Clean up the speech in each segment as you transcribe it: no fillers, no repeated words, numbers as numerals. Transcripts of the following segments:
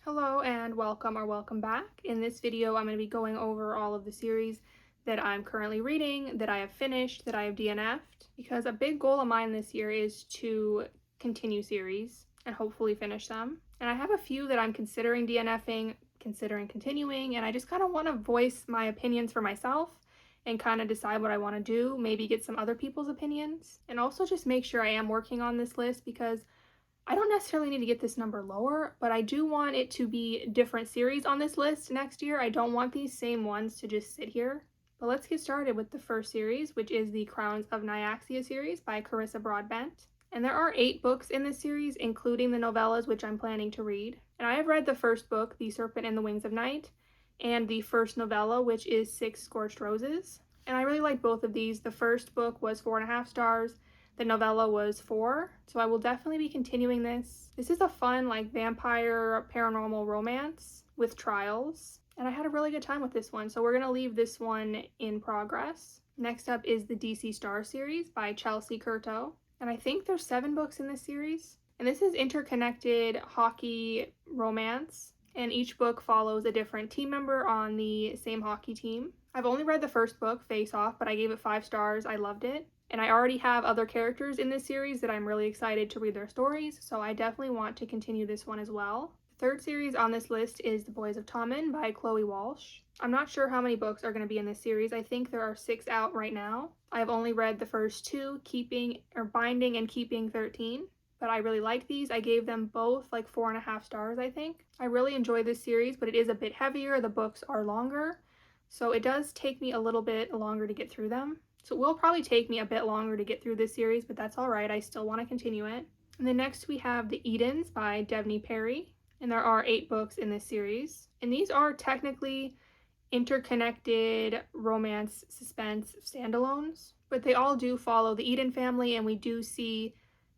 Hello and welcome back. In this video, I'm going to be going over all of the series that I'm currently reading, that I have finished, that I have DNF'd, because a big goal of mine this year is to continue series and hopefully finish them. And I have a few that I'm considering DNFing, considering continuing, and I just kind of want to voice my opinions for myself and kind of decide what I want to do, maybe get some other people's opinions, and also just make sure I am working on this list because I don't necessarily need to get this number lower, but I do want it to be different series on this list next year. I don't want these same ones to just sit here. But let's get started with the first series, which is the Crowns of Nyaxia series by Carissa Broadbent. And there are 8 books in this series, including the novellas, which I'm planning to read. And I have read the first book, The Serpent and the Wings of Night, and the first novella, which is 6 Scorched Roses. And I really like both of these. The first book was 4.5 stars. The novella was 4, so I will definitely be continuing this. This is a fun, vampire paranormal romance with trials, and I had a really good time with this one, so we're going to leave this one in progress. Next up is the DC Star series by Chelsea Curto, and I think there's 7 books in this series. And this is interconnected hockey romance, and each book follows a different team member on the same hockey team. I've only read the first book, Face Off, but I gave it 5 stars. I loved it. And I already have other characters in this series that I'm really excited to read their stories, so I definitely want to continue this one as well. The third series on this list is The Boys of Tommen by Chloe Walsh. I'm not sure how many books are going to be in this series. I think there are 6 out right now. I've only read the first 2, Binding and Keeping 13, but I really like these. I gave them both 4.5 stars, I think. I really enjoy this series, but it is a bit heavier. The books are longer, so it does take me a little bit longer to get through them. So it will probably take me a bit longer to get through this series, but that's all right. I still want to continue it. And then next we have The Edens by Devney Perry. And there are 8 books in this series. And these are technically interconnected romance suspense standalones, but they all do follow the Eden family, and we do see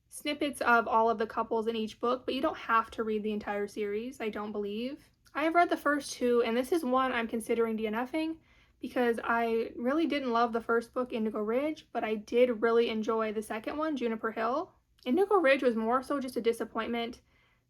snippets of all of the couples in each book, but you don't have to read the entire series, I don't believe. I have read the first 2, and this is one I'm considering DNFing, because I really didn't love the first book, Indigo Ridge, but I did really enjoy the second one, Juniper Hill. Indigo Ridge was more so just a disappointment.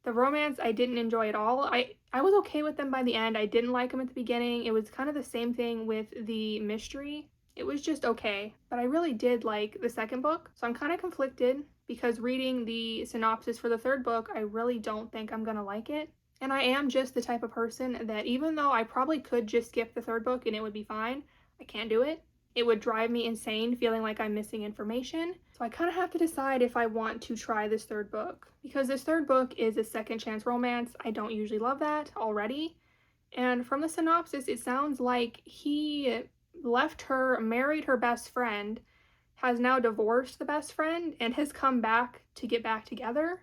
The romance I didn't enjoy at all. I was okay with them by the end. I didn't like them at the beginning. It was kind of the same thing with the mystery. It was just okay, but I really did like the second book, so I'm kind of conflicted because reading the synopsis for the third book, I really don't think I'm gonna like it. And I am just the type of person that even though I probably could just skip the third book and it would be fine, I can't do it. It would drive me insane feeling like I'm missing information. So I kind of have to decide if I want to try this third book. Because this third book is a second chance romance. I don't usually love that already. And from the synopsis, it sounds like he left her, married her best friend, has now divorced the best friend, and has come back to get back together.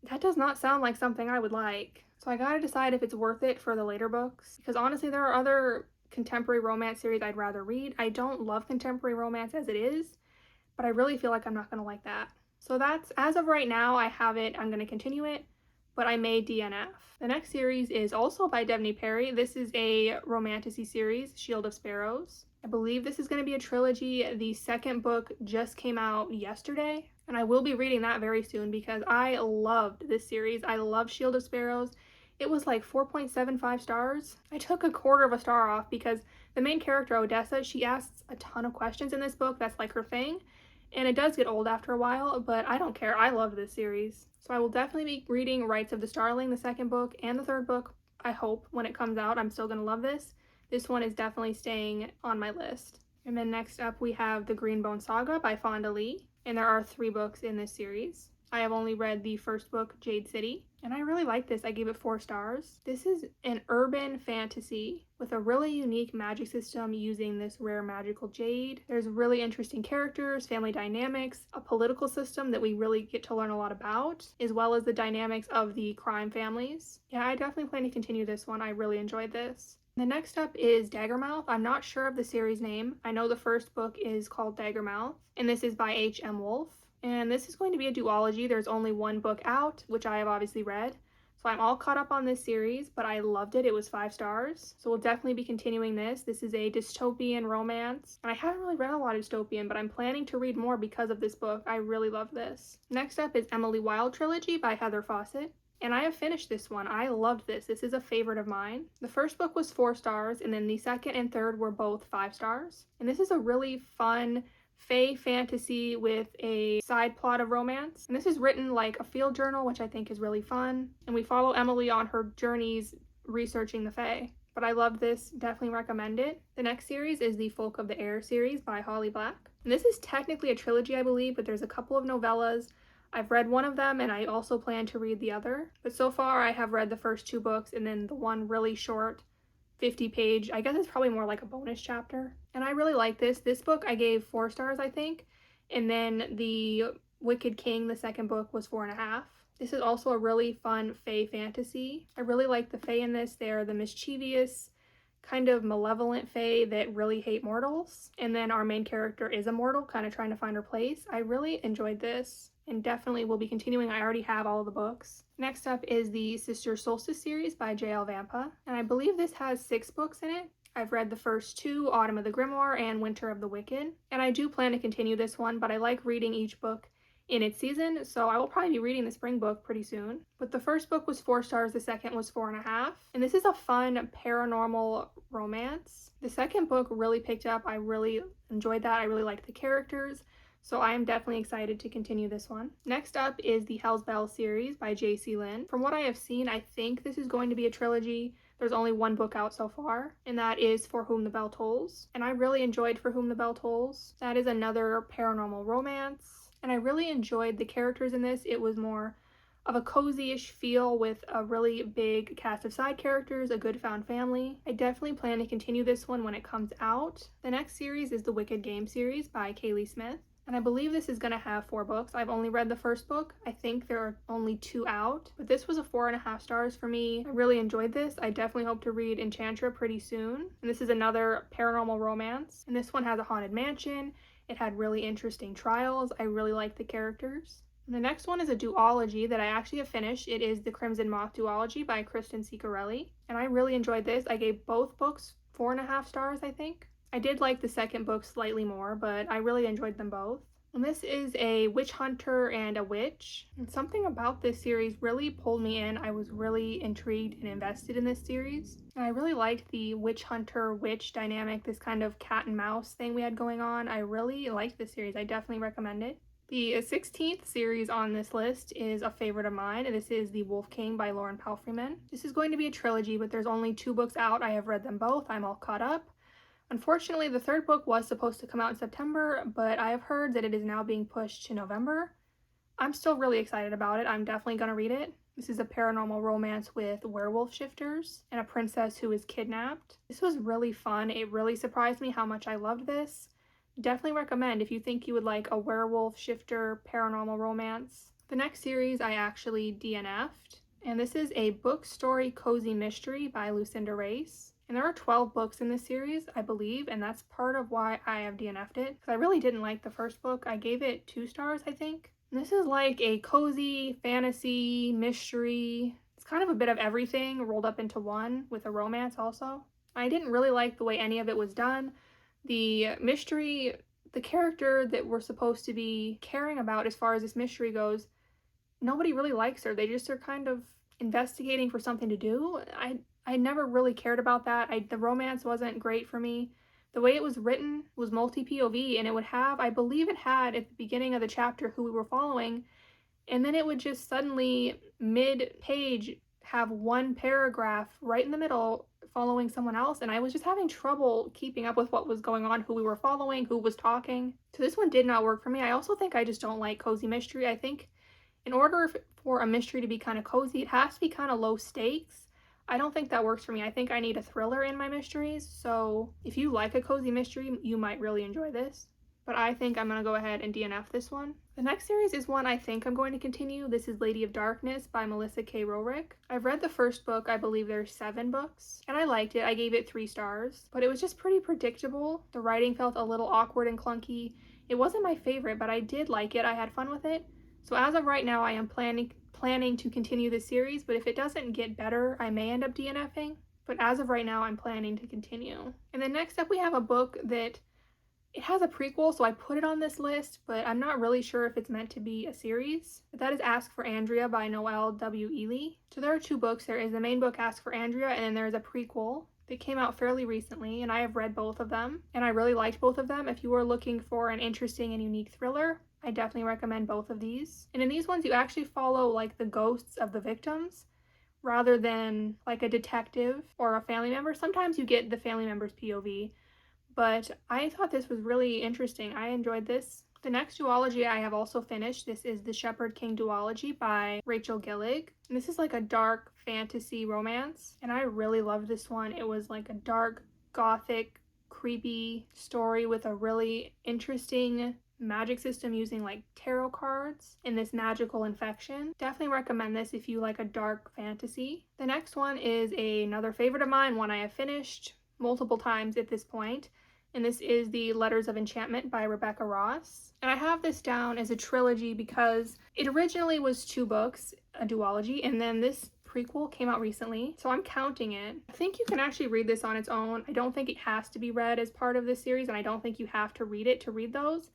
That does not sound like something I would like. So I gotta decide if it's worth it for the later books, because honestly there are other contemporary romance series I'd rather read. I don't love contemporary romance as it is, but I really feel like I'm not gonna like that. So that's, as of right now, I have it. I'm gonna continue it, but I may DNF. The next series is also by Devney Perry. This is a romantasy series, Shield of Sparrows. I believe this is going to be a trilogy. The second book just came out yesterday, and I will be reading that very soon because I loved this series. I love Shield of Sparrows. It was 4.75 stars. I took a quarter of a star off because the main character, Odessa, she asks a ton of questions in this book. That's her thing. And it does get old after a while, but I don't care. I love this series. So I will definitely be reading Rights of the Starling, the second book, and the third book. I hope when it comes out, I'm still going to love this. This one is definitely staying on my list. And then next up we have The Greenbone Saga by Fonda Lee. And there are 3 books in this series. I have only read the first book, Jade City, and I really like this. I gave it 4 stars. This is an urban fantasy with a really unique magic system using this rare magical jade. There's really interesting characters, family dynamics, a political system that we really get to learn a lot about, as well as the dynamics of the crime families. Yeah, I definitely plan to continue this one. I really enjoyed this. The next up is Daggermouth. I'm not sure of the series name. I know the first book is called Daggermouth, and this is by H.M. Wolf. And this is going to be a duology. There's only 1 book out, which I have obviously read. So I'm all caught up on this series, but I loved it. It was 5 stars. So we'll definitely be continuing this. This is a dystopian romance. And I haven't really read a lot of dystopian, but I'm planning to read more because of this book. I really love this. Next up is Emily Wilde Trilogy by Heather Fawcett. and I have finished this one. I loved this. This is a favorite of mine. The first book was 4 stars, and then the second and third were both 5 stars. And this is a really fun fae fantasy with a side plot of romance. And this is written like a field journal, which I think is really fun. And we follow Emily on her journeys researching the fae. But I love this, definitely recommend it. The next series is the Folk of the Air series by Holly Black. And this is technically a trilogy, I believe, but there's a couple of novellas. I've read one of them and I also plan to read the other. But so far I have read the first 2 books and then the one really short 50-page, I guess it's probably more like a bonus chapter. And I really like this. This book I gave 4 stars, I think. And then the Wicked King, the second book, was 4.5. This is also a really fun fae fantasy. I really like the fae in this. They're the mischievous, kind of malevolent fae that really hate mortals. And then our main character is a mortal, kind of trying to find her place. I really enjoyed this and definitely will be continuing. I already have all of the books. Next up is the Sister Solstice series by J.L. Vampa, and I believe this has 6 books in it. I've read the first 2, Autumn of the Grimoire and Winter of the Wicked, and I do plan to continue this one, but I like reading each book in its season, so I will probably be reading the spring book pretty soon. But the first book was 4 stars, the second was 4.5, and this is a fun paranormal romance. The second book really picked up. I really enjoyed that. I really liked the characters. So I am definitely excited to continue this one. Next up is the Hell's Bell series by J.C. Lynn. From what I have seen, I think this is going to be a trilogy. There's only 1 book out so far, and that is For Whom the Bell Tolls. And I really enjoyed For Whom the Bell Tolls. That is another paranormal romance, and I really enjoyed the characters in this. It was more of a cozy-ish feel with a really big cast of side characters, a good found family. I definitely plan to continue this one when it comes out. The next series is the Wicked Game series by Kaylee Smith. And I believe this is going to have 4 books. I've only read the first book. I think there are only 2 out. But this was a 4.5 stars for me. I really enjoyed this. I definitely hope to read Enchantra pretty soon. And this is another paranormal romance. And this one has a haunted mansion. It had really interesting trials. I really liked the characters. And the next one is a duology that I actually have finished. It is the Crimson Moth duology by Kristen Ciccarelli. And I really enjoyed this. I gave both books 4.5 stars, I think. I did like the second book slightly more, but I really enjoyed them both. And this is a witch hunter and a witch. And something about this series really pulled me in. I was really intrigued and invested in this series. And I really liked the witch hunter witch dynamic, this kind of cat and mouse thing we had going on. I really liked this series. I definitely recommend it. The 16th series on this list is a favorite of mine, and this is The Wolf King by Lauren Palfreyman. This is going to be a trilogy, but there's only 2 books out. I have read them both. I'm all caught up. Unfortunately, the 3rd book was supposed to come out in September, but I have heard that it is now being pushed to November. I'm still really excited about it. I'm definitely going to read it. This is a paranormal romance with werewolf shifters and a princess who is kidnapped. This was really fun. It really surprised me how much I loved this. Definitely recommend if you think you would like a werewolf shifter paranormal romance. The next series I actually DNF'd, and this is a book story cozy mystery by Lucinda Race. And there are 12 books in this series, I believe, and that's part of why I have DNF'd it, because I really didn't like the first book. I gave it 2 stars, I think. And this is like a cozy fantasy mystery. It's kind of a bit of everything rolled up into one, with a romance also. I didn't really like the way any of it was done. The mystery, the character that we're supposed to be caring about as far as this mystery goes, nobody really likes her. They just are kind of investigating for something to do. I never really cared about that. The romance wasn't great for me. The way it was written was multi-POV, and it would have, I believe it had at the beginning of the chapter who we were following, and then it would just suddenly mid-page have 1 paragraph right in the middle following someone else, and I was just having trouble keeping up with what was going on, who we were following, who was talking. So this one did not work for me. I also think I just don't like cozy mystery. I think in order for a mystery to be kind of cozy, it has to be kind of low stakes. I don't think that works for me. I think I need a thriller in my mysteries, so if you like a cozy mystery, you might really enjoy this. But I think I'm going to go ahead and DNF this one. The next series is one I think I'm going to continue. This is Lady of Darkness by Melissa K. Rorick. I've read the first book. I believe there's 7 books, and I liked it. I gave it 3 stars, but it was just pretty predictable. The writing felt a little awkward and clunky. It wasn't my favorite, but I did like it. I had fun with it. So as of right now, I am planning to continue this series, but if it doesn't get better, I may end up DNFing. But as of right now, I'm planning to continue. And then next up, we have a book that It has a prequel, so I put it on this list, but I'm not really sure if it's meant to be a series. But that is Ask for Andrea by Noelle W. Ely. So there are 2 books. There is the main book, Ask for Andrea, and then there's a prequel. They came out fairly recently, and I have read both of them, and I really liked both of them. If you are looking for an interesting and unique thriller, I definitely recommend both of these. And in these ones, you actually follow like the ghosts of the victims rather than like a detective or a family member. Sometimes you get the family member's POV, but I thought this was really interesting. I enjoyed this. The next duology I have also finished. This is The Shepherd King duology by Rachel Gillig. And this is like a dark fantasy romance, and I really loved this one. It was like a dark, gothic, creepy story with a really interesting magic system using like tarot cards in this magical infection. Definitely recommend this if you like a dark fantasy. The next one is another favorite of mine, one I have finished multiple times at this point, and this is The Letters of Enchantment by Rebecca Ross. And I have this down as a trilogy because it originally was 2 books, a duology, and then this prequel came out recently, so I'm counting it. I think you can actually read this on its own. I don't think it has to be read as part of this series, and I don't think you have to read it to read those.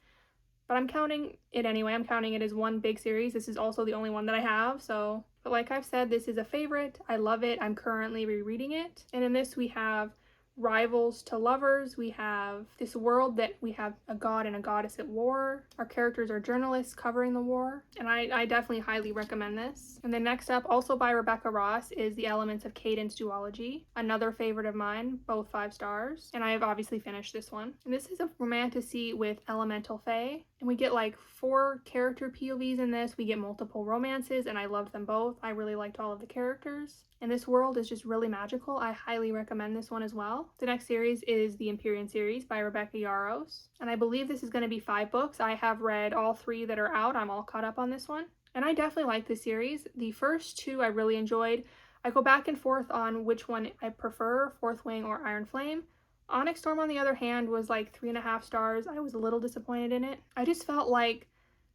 But I'm counting it anyway. I'm counting it as one big series. This is also the only one that I have, so. But like I've said, this is a favorite. I love it. I'm currently rereading it. And in this we have rivals to lovers. We have this world that we have a god and a goddess at war. Our characters are journalists covering the war, and I definitely highly recommend this. And then next up, also by Rebecca Ross, is The Elements of Cadence duology, another favorite of mine, both 5 stars, and I have obviously finished this one. And this is a romantasy with elemental fae, and we get like 4 character POVs in this. We get multiple romances, and I loved them both. I really liked all of the characters, and this world is just really magical. I highly recommend this one as well. The next series is the Empyrean series by Rebecca Yarros, and I believe this is going to be 5 books. I have read all 3 that are out. I'm all caught up on this one, and I definitely like this series. The first 2 I really enjoyed. I go back and forth on which one I prefer, Fourth Wing or Iron Flame. Onyx Storm, on the other hand, was like 3.5 stars. I was a little disappointed in it. I just felt like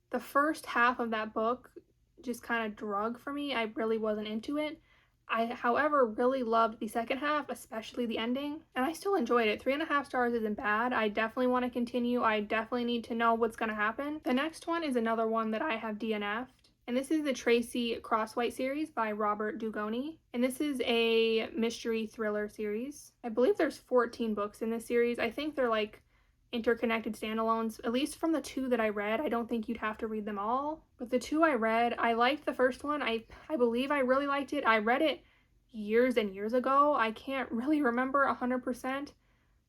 the first half of that book just kind of drug for me. I really wasn't into it. I, however, really loved the second half, especially the ending, and I still enjoyed it. 3.5 stars isn't bad. I definitely want to continue. I definitely need to know what's going to happen. The next one is another one that I have DNF'd, and this is the Tracy Crosswhite series by Robert Dugoni, and this is a mystery thriller series. I believe there's 14 books in this series. I think they're like interconnected standalones, at least from the 2 that I read. I don't think you'd have to read them all, but the 2 I read, I liked the first one. I believe I really liked it. I read it years and years ago. I can't really remember 100%,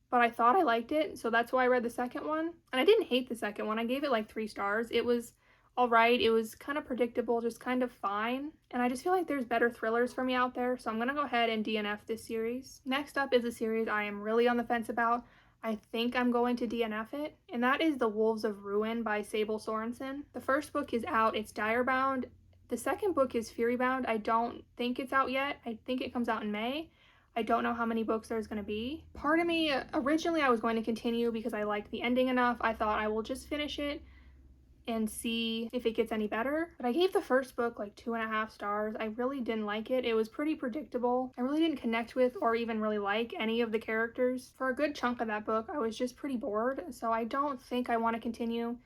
but I thought I liked it, so that's why I read the second one. And I didn't hate the second one. I gave it like 3 stars. It was all right. It was kind of predictable, just kind of fine, and I just feel like there's better thrillers for me out there, so I'm gonna go ahead and DNF this series. Next up is a series I am really on the fence about. I think I'm going to DNF it, and that is The Wolves of Ruin by Sable Sorensen. The first book is out. It's Direbound. The second book is Furybound. I don't think it's out yet. I think it comes out in May. I don't know how many books there's going to be. Part of me, originally I was going to continue because I liked the ending enough. I thought I will just finish it and see if it gets any better. But I gave the first book like 2.5 stars. I really didn't like it. It was pretty predictable. I really didn't connect with or even really like any of the characters. For a good chunk of that book, I was just pretty bored, so I don't think I want to continue.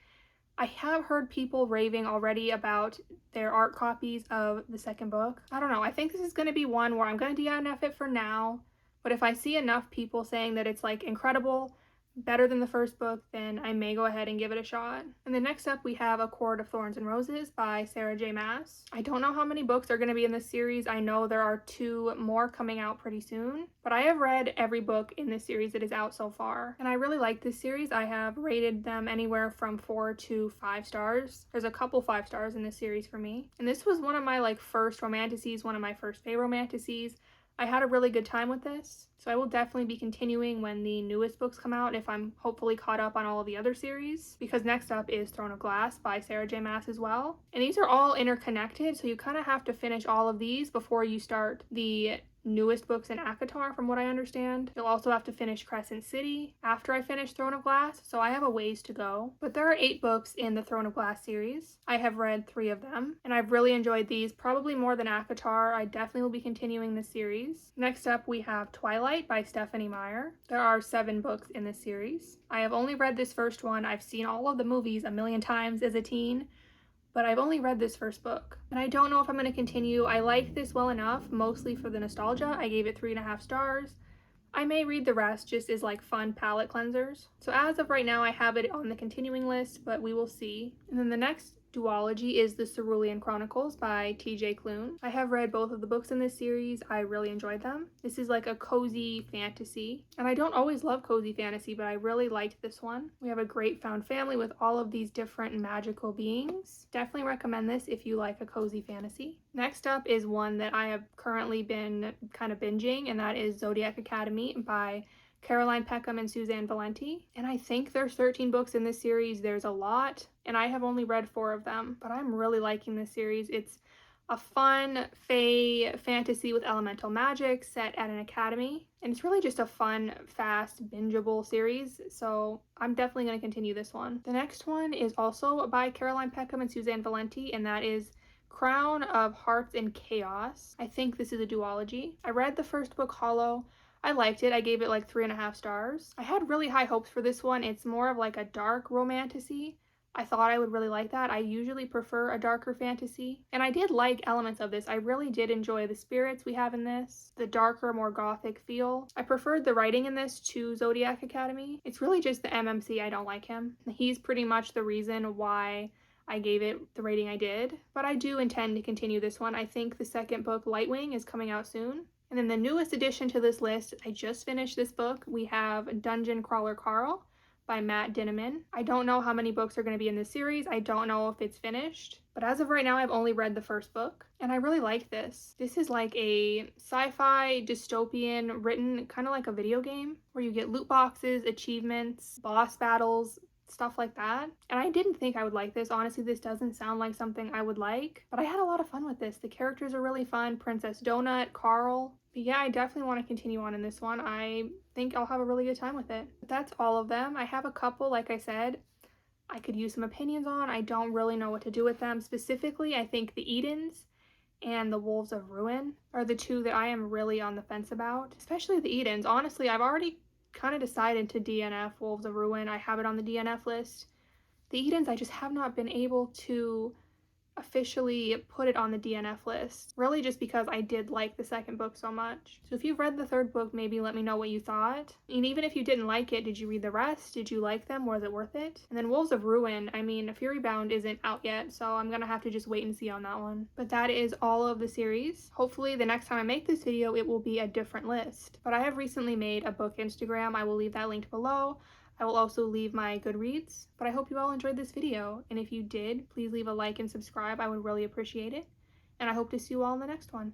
I have heard people raving already about their art copies of the second book. I don't know. I think this is going to be one where I'm going to DNF it for now, but if I see enough people saying that it's like incredible, better than the first book, then I may go ahead and give it a shot. And then next up we have A Court of Thorns and Roses by Sarah J. Maas. I don't know how many books are going to be in this series. I know there are 2 more coming out pretty soon, but I have read every book in this series that is out so far, and I really like this series. I have rated them anywhere from 4 to 5 stars. There's a couple 5 stars in this series for me, and this was one of my like first romantasies, one of my first favorite romantasies. I had a really good time with this, so I will definitely be continuing when the newest books come out, if I'm hopefully caught up on all of the other series, because next up is Throne of Glass by Sarah J. Maas as well. And these are all interconnected, so you kind of have to finish all of these before you start the newest books in ACOTAR from what I understand. You'll also have to finish Crescent City after I finish Throne of Glass, so I have a ways to go. But there are 8 books in the Throne of Glass series. I have read 3 of them, and I've really enjoyed these, probably more than ACOTAR. I definitely will be continuing the series. Next up, we have Twilight by Stephanie Meyer. There are 7 books in this series. I have only read this first one. I've seen all of the movies a million times as a teen, but I've only read this first book, and I don't know if I'm going to continue. I like this well enough, mostly for the nostalgia. I gave it 3.5 stars. I may read the rest just as like fun palette cleansers. So as of right now, I have it on the continuing list, but we will see. And then the next duology is The Cerulean Chronicles by T.J. Klune. I have read both of the books in this series. I really enjoyed them. This is like a cozy fantasy, and I don't always love cozy fantasy, but I really liked this one. We have a great found family with all of these different magical beings. Definitely recommend this if you like a cozy fantasy. Next up is one that I have currently been kind of binging, and that is Zodiac Academy by Caroline Peckham and Suzanne Valenti. And I think there's 13 books in this series. There's a lot, and I have only read 4 of them, but I'm really liking this series. It's a fun fae fantasy with elemental magic set at an academy, and it's really just a fun, fast, bingeable series, so I'm definitely going to continue this one. The next one is also by Caroline Peckham and Suzanne Valenti, and that is Crown of Hearts and Chaos. I think this is a duology. I read the first book, Hollow. I liked it. I gave it like 3.5 stars. I had really high hopes for this one. It's more of like a dark romantasy. I thought I would really like that. I usually prefer a darker fantasy, and I did like elements of this. I really did enjoy the spirits we have in this, the darker, more gothic feel. I preferred the writing in this to Zodiac Academy. It's really just the MMC I don't like him. He's pretty much the reason why I gave it the rating I did, but I do intend to continue this one. I think the second book, Lightwing, is coming out soon. And then the newest addition to this list, I just finished this book. We have Dungeon Crawler Carl by Matt Dinniman. I don't know how many books are going to be in this series. I don't know if it's finished, but as of right now, I've only read the first book, and I really like this. This is like a sci-fi dystopian written kind of like a video game where you get loot boxes, achievements, boss battles, stuff like that. And I didn't think I would like this. Honestly, this doesn't sound like something I would like, but I had a lot of fun with this. The characters are really fun. Princess Donut, Carl. But yeah, I definitely want to continue on in this one. I think I'll have a really good time with it. But that's all of them. I have a couple, like I said, I could use some opinions on. I don't really know what to do with them. Specifically, I think the Edens and the Wolves of Ruin are the 2 that I am really on the fence about. Especially the Edens. Honestly, I've already kind of decided to DNF Wolves of Ruin. I have it on the DNF list. The Edens, I just have not been able to officially put it on the DNF list, really just because I did like the second book so much. So if you've read the third book, maybe let me know what you thought. And even if you didn't like it, did you read the rest? Did you like them? Was it worth it? And then Wolves of Ruin, I mean, Fury Bound isn't out yet, so I'm gonna have to just wait and see on that one. But that is all of the series. Hopefully the next time I make this video, it will be a different list. But I have recently made a book Instagram. I will leave that linked below. I will also leave my Goodreads, but I hope you all enjoyed this video, and if you did, please leave a like and subscribe. I would really appreciate it, and I hope to see you all in the next one.